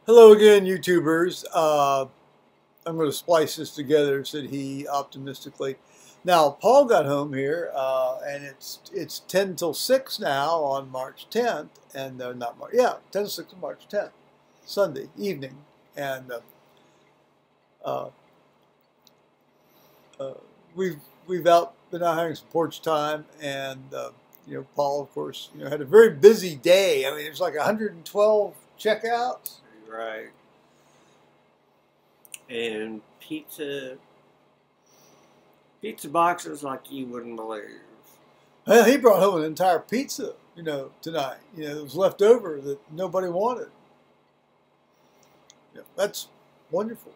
Hello again, YouTubers. I'm going to splice this together, said he optimistically. Now, Paul got home here, and it's 10 till 6 now on March 10th, and not March, yeah, 10 till 6 on March 10th, Sunday evening, and uh, we've been out having some porch time, and Paul, of course, had a very busy day. I mean, it was like 112 checkouts. Right. And pizza boxes like you wouldn't believe. Well, he brought home an entire pizza, tonight. It was left over that nobody wanted. That's wonderful.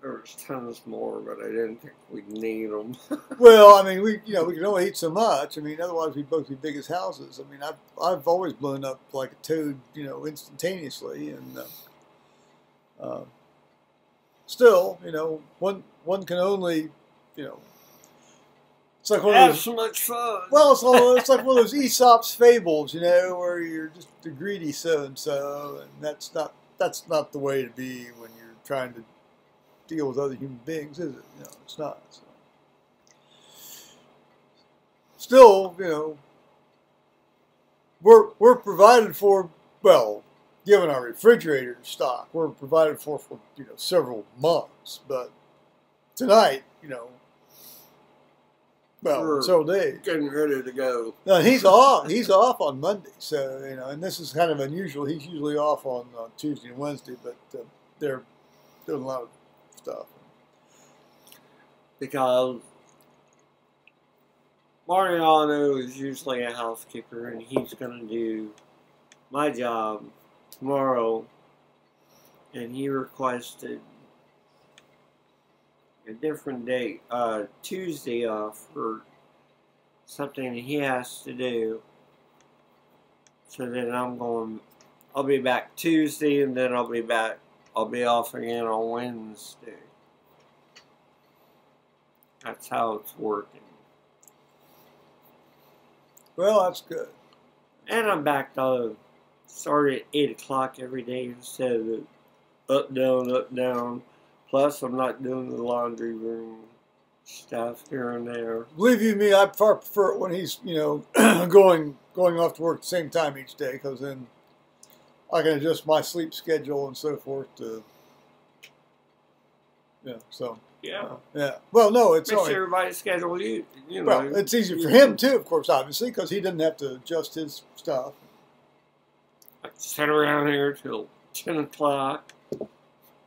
There's tons more, but I didn't think we'd need them. Well, I mean, we can only eat so much. I mean, otherwise we'd both be big as houses. I mean, I've always blown up like a toad, instantaneously, and still, one can only, it's like one of Have those, so much fun. Well, it's like one of those Aesop's fables, where you're just the greedy so-and-so, and that's not the way to be when you're trying to deal with other human beings, is it? It's not. So. Still, we're provided for, well, given our refrigerator stock, we're provided for several months. But tonight, We're several days. Getting ready to go. No, he's off. He's off on Monday, so and this is kind of unusual. He's usually off on Tuesday and Wednesday, but they're doing a lot of stuff. Because Mariano is usually a housekeeper, and he's going to do my job tomorrow, and he requested a different date, Tuesday off for something he has to do. So then I'll be back Tuesday, and then I'll be off again on Wednesday. That's how it's working. Well, that's good. And I'm back to start at 8 o'clock every day instead of up, down. Plus, I'm not doing the laundry room stuff here and there. Believe you me, I far prefer it when he's, going off to work at the same time each day, because then I can adjust my sleep schedule and so forth to, so. Yeah. Yeah. Well, no, it's makes only, everybody's schedule well, it's easier for him too, of course, obviously, because he doesn't have to adjust his stuff. I sit around here till 10 o'clock.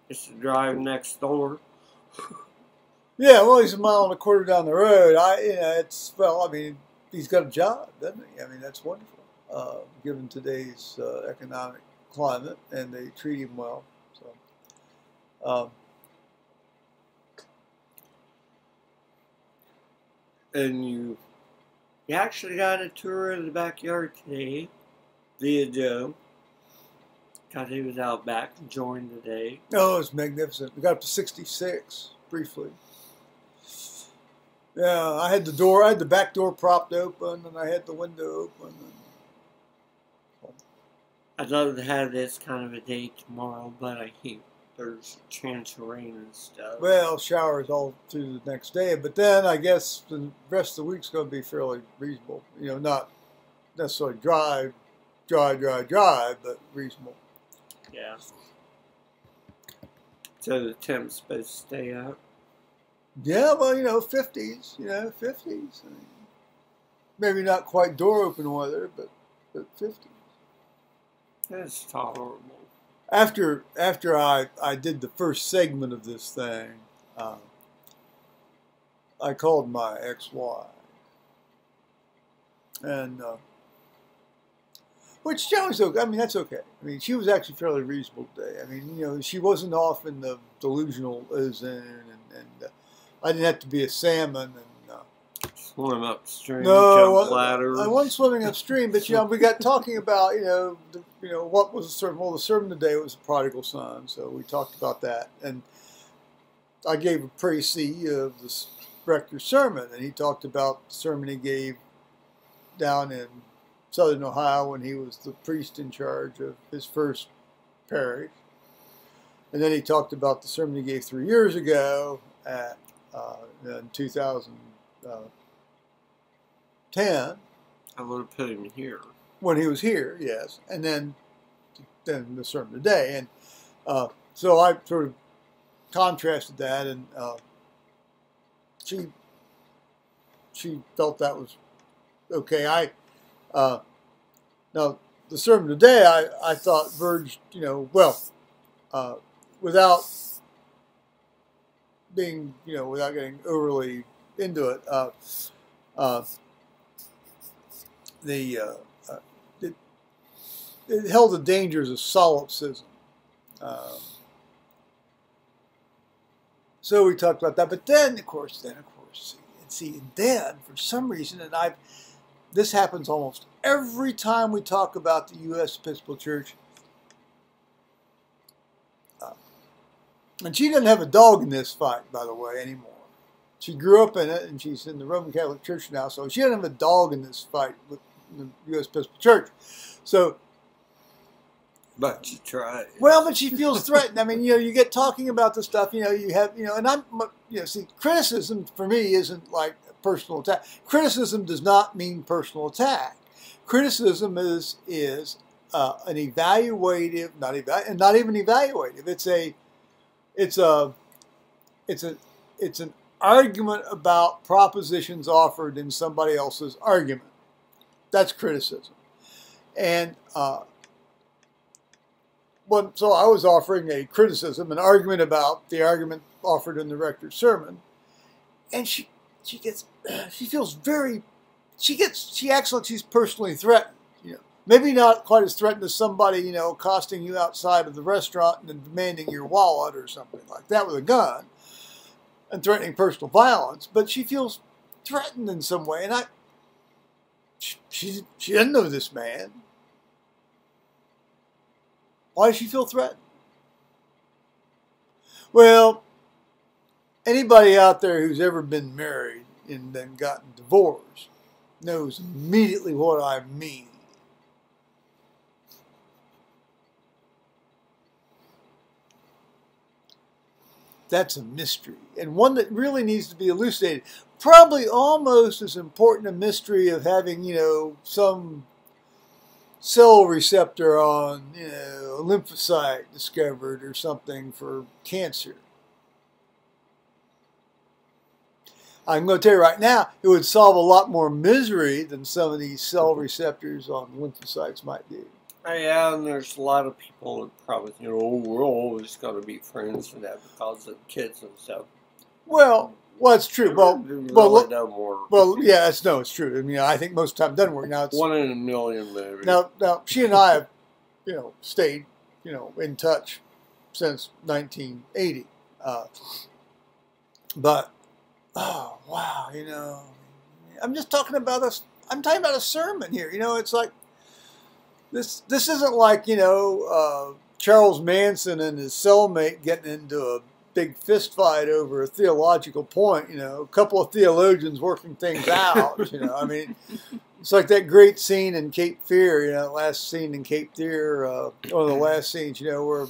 It's the drive next door. Yeah, well, he's a mile and a quarter down the road. He's got a job, doesn't he? I mean, that's wonderful, given today's economic climate, and they treat him well. So, And you actually got a tour of the backyard today via Joe. Because he was out back enjoying the day. oh, it's magnificent. We got up to 66 briefly. Yeah, I had the back door propped open, and I had the window open. I'd love to have this kind of a day tomorrow, but I hate there's a chance of rain and stuff. Well, showers all through the next day, but then I guess the rest of the week's going to be fairly reasonable. Not necessarily dry, but reasonable. Yeah. So the temp's supposed to stay up? Yeah, well, 50s, 50s. I mean, maybe not quite door open weather, but 50s. That's tolerable. After I did the first segment of this thing, I called my ex-wife, and which was okay. I mean, that's okay. I mean, she was actually fairly reasonable today. I mean, she wasn't off in the delusional zone, and I didn't have to be a salmon and swim upstream, no, jump ladders. I wasn't swimming upstream, but we got talking about what was the sermon. Well, the sermon today was the prodigal son, so we talked about that, and I gave a précis of the rector's sermon, and he talked about the sermon he gave down in Southern Ohio when he was the priest in charge of his first parish. And then he talked about the sermon he gave 3 years ago in 2010. I would have put him here. When he was here, yes. And then the sermon today. And so I sort of contrasted that, and she felt that was okay. Now the sermon today I thought verged, without being, without getting overly into it, it held the dangers of solipsism. So we talked about that, but then of course, for some reason, and this happens almost every time we talk about the U.S. Episcopal Church. And she doesn't have a dog in this fight, by the way, anymore. She grew up in it, and she's in the Roman Catholic Church now, so she doesn't have a dog in this fight with the U.S. Episcopal Church. So, but she tried. Well, but she feels threatened. I mean, you get talking about the stuff, you have, and see, criticism for me isn't like a personal attack. Criticism does not mean personal attack. Criticism is an evaluative, not even evaluative. It's an argument about propositions offered in somebody else's argument. That's criticism. And so I was offering a criticism, an argument about the argument offered in the rector's sermon, and she acts like she's personally threatened. Maybe not quite as threatened as somebody, accosting you outside of the restaurant and demanding your wallet or something like that with a gun and threatening personal violence, but she feels threatened in some way. And she doesn't know this man. Why does she feel threatened? Well, anybody out there who's ever been married and then gotten divorced knows immediately what I mean. That's a mystery, and one that really needs to be elucidated. Probably almost as important a mystery of having, some cell receptor on, a lymphocyte discovered or something for cancer. I'm going to tell you right now, it would solve a lot more misery than some of these cell receptors on lymphocytes might do. Yeah, and there's a lot of people that probably think, we're always going to be friends and that because of kids and stuff. Well, it's true. Well, yeah, it's true. I mean, I think most of the time it doesn't work. Now it's 1 in a million, maybe. Now she and I have, stayed, in touch since 1980. But, oh wow, I'm just talking about I'm talking about a sermon here. It's like. This isn't like, Charles Manson and his cellmate getting into a big fist fight over a theological point, a couple of theologians working things out, I mean, it's like that great scene in Cape Fear, last scene in Cape Fear, one of the last scenes, where,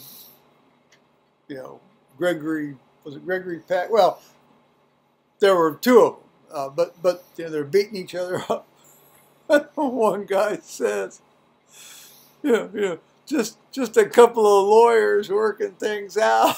Gregory Pack, well, there were two of them, but they're beating each other up. One guy says, just a couple of lawyers working things out.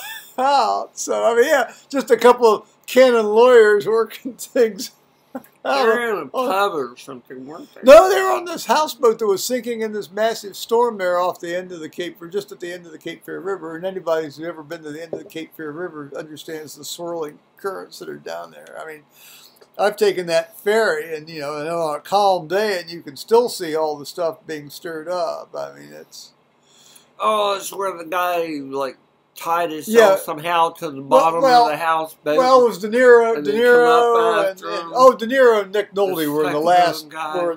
So, I mean, just a couple of canon lawyers working things out. They were in a pub or something, weren't they? No, they were on this houseboat that was sinking in this massive storm there off the end of the Cape, or just at the end of the Cape Fear River. And anybody who's ever been to the end of the Cape Fear River understands the swirling currents that are down there. I mean, I've taken that ferry, and on a calm day, and you can still see all the stuff being stirred up. I mean, it's. Oh, it's where the guy tied himself somehow to the bottom of the houseboat. Well, it was De Niro, and De Niro and Nick Nolte were in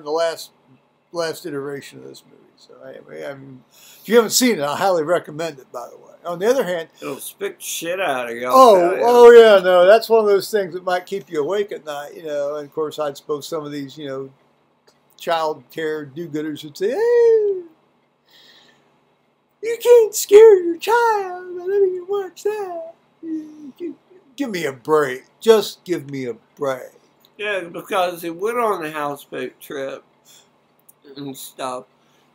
the last iteration of this movie. So anyway, I mean, if you haven't seen it, I highly recommend it. By the way. On the other hand, it'll spit shit out of you. Oh yeah, no, that's one of those things that might keep you awake at night, And of course, I'd suppose some of these, child care do-gooders would say, "Hey, you You can't scare your child by letting him watch that. Give me a break. Just give me a break. Yeah, because he went on a houseboat trip and stuff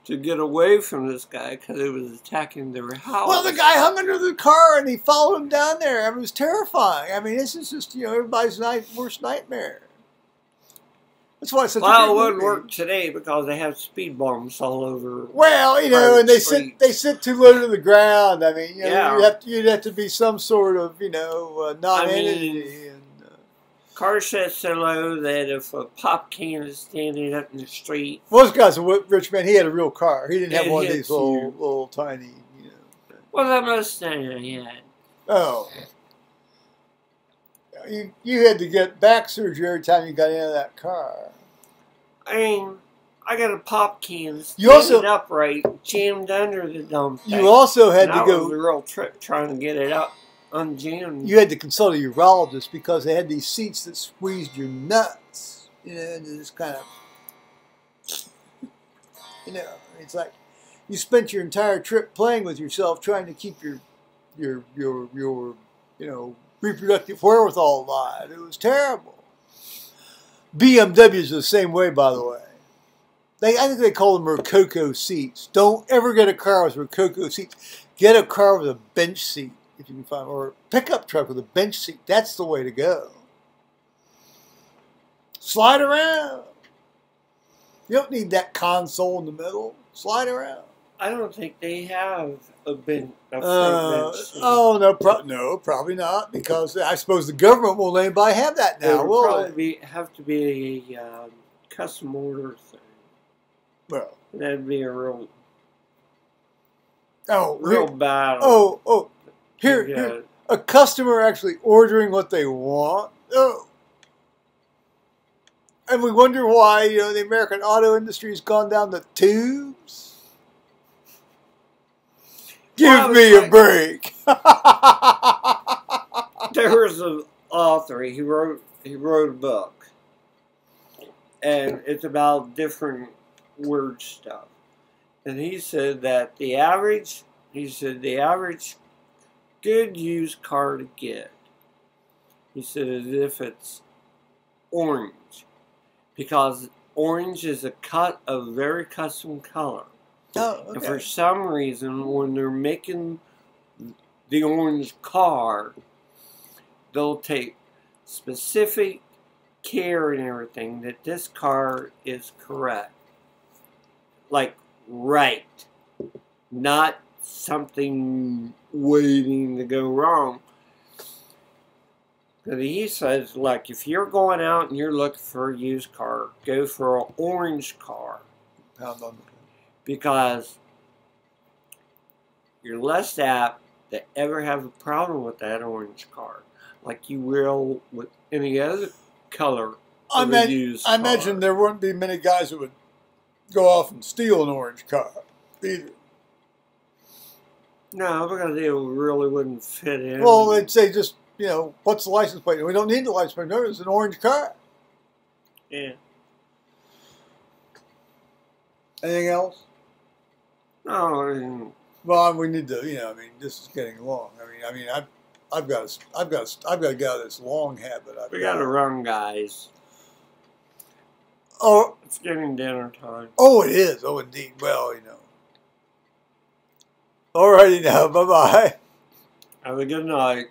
to get away from this guy because he was attacking their house. Well, the guy hung under the car and he followed him down there. I mean, it was terrifying. I mean, this is just, everybody's worst nightmare. That's why it's such a well, great it wouldn't movie. work today because they have speed bumps all over. Well, and they sit too low to the ground. I mean, you'd have to be some sort of, non-entity. Car set so low that if a pop can is standing up in the street. Most guys are rich man. He had a real car. He didn't have one of these little tiny, Well, that Mustang he had. Oh. You had to get back surgery every time you got into that car. I mean, I got a pop can standing upright, jammed under the dumb thing. You also had to go. That was a real trip trying to get it up, unjammed. You had to consult a urologist because they had these seats that squeezed your nuts. And just kind of, it's like you spent your entire trip playing with yourself, trying to keep your reproductive wherewithal alive. It was terrible. BMWs are the same way, by the way. I think they call them Rococo seats. Don't ever get a car with Rococo seats. Get a car with a bench seat, if you can find, or a pickup truck with a bench seat. That's the way to go. Slide around. You don't need that console in the middle. Slide around. I don't think they have a bench. Oh no, probably not, because I suppose the government won't let anybody have that now. It would probably have to be a custom order thing. Well, that'd be a real bad. Here, a customer actually ordering what they want. Oh. And we wonder why, the American auto industry has gone down the tubes. Give me a break. There was an author. He wrote a book, and it's about different word stuff. And he said that the average good used car to get, he said, is if it's orange, because orange is a very custom color. Oh, okay. And for some reason, when they're making the orange car, they'll take specific care and everything that this car is correct. Like, right. Not something waiting to go wrong. But he says, like, if you're going out and you're looking for a used car, go for an orange car. Because you're less apt to ever have a problem with that orange car, like you will with any other color of a used car. I imagine there wouldn't be many guys that would go off and steal an orange car either. No, because they really wouldn't fit in. Well, they'd say just, what's the license plate? We don't need the license plate. No, it's an orange car. Yeah. Anything else? No. Well, we need to, this is getting long. I've got to get out of this long habit. We got to run, guys. Oh, it's getting dinner time. Oh, it is. Oh, indeed. Well, All righty now. Bye-bye. Have a good night.